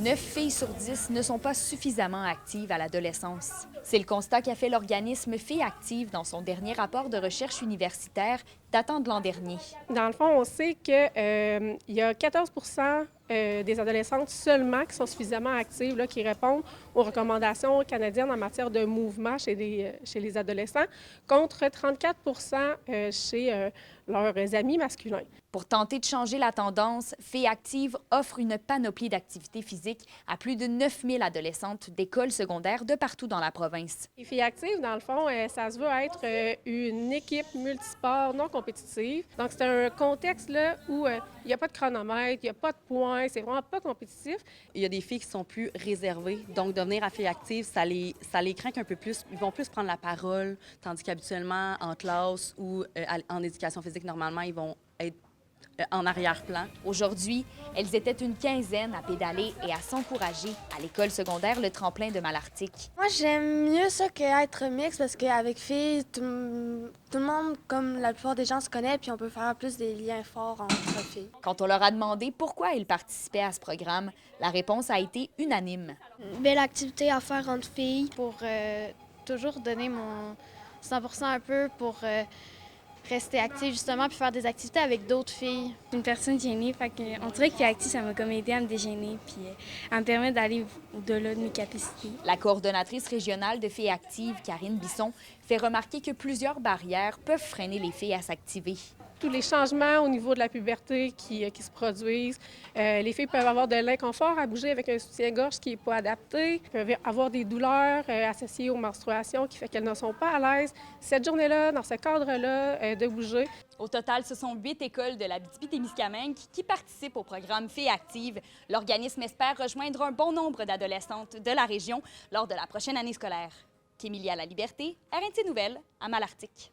9 filles sur 10 ne sont pas suffisamment actives à l'adolescence. C'est le constat qu'a fait l'organisme Filles actives dans son dernier rapport de recherche universitaire datant de l'an dernier. Dans le fond, on sait qu'il y a 14 des adolescentes seulement qui sont suffisamment actives, là, qui répondent aux recommandations canadiennes en matière de mouvement chez les adolescents, contre 34 chez leurs amis masculins. Pour tenter de changer la tendance, Filles actives offre une panoplie d'activités physiques à plus de 9000 adolescentes d'écoles secondaires de partout dans la province. Les Filles actives, dans le fond, ça se veut être une équipe multisport non compétitive. Donc, c'est un contexte là, où il n'y a pas de chronomètre, il n'y a pas de points, c'est vraiment pas compétitif. Il y a des filles qui sont plus réservées, donc de venir à Filles actives, ça les craint un peu plus. Ils vont plus prendre la parole, tandis qu'habituellement, en classe ou en éducation physique, normalement, ils vont être en arrière-plan. Aujourd'hui, elles étaient une quinzaine à pédaler et à s'encourager à l'école secondaire Le Tremplin de Malartic. Moi, j'aime mieux ça qu'être mixte parce qu'avec filles, tout le monde, comme la plupart des gens, se connaît puis on peut faire plus des liens forts entre filles. Quand on leur a demandé pourquoi ils participaient à ce programme, la réponse a été unanime. Une belle activité à faire entre filles pour toujours donner mon 100% un peu pour rester active justement puis faire des activités avec d'autres filles. Une personne gênée, on dirait que Filles actives, ça m'a comme aidé à me dégêner puis à me permettre d'aller au-delà de mes capacités. La coordonnatrice régionale de Filles actives, Karine Bisson, fait remarquer que plusieurs barrières peuvent freiner les filles à s'activer. Tous les changements au niveau de la puberté qui se produisent. Les filles peuvent avoir de l'inconfort à bouger avec un soutien-gorge qui n'est pas adapté. Elles peuvent avoir des douleurs associées aux menstruations qui fait qu'elles ne sont pas à l'aise. Cette journée-là, dans ce cadre-là, de bouger. Au total, ce sont 8 écoles de l'Abitibi-Témiscamingue qui participent au programme Filles actives. L'organisme espère rejoindre un bon nombre d'adolescentes de la région lors de la prochaine année scolaire. Kémilia La Liberté, RNC Nouvelles, à Malartic.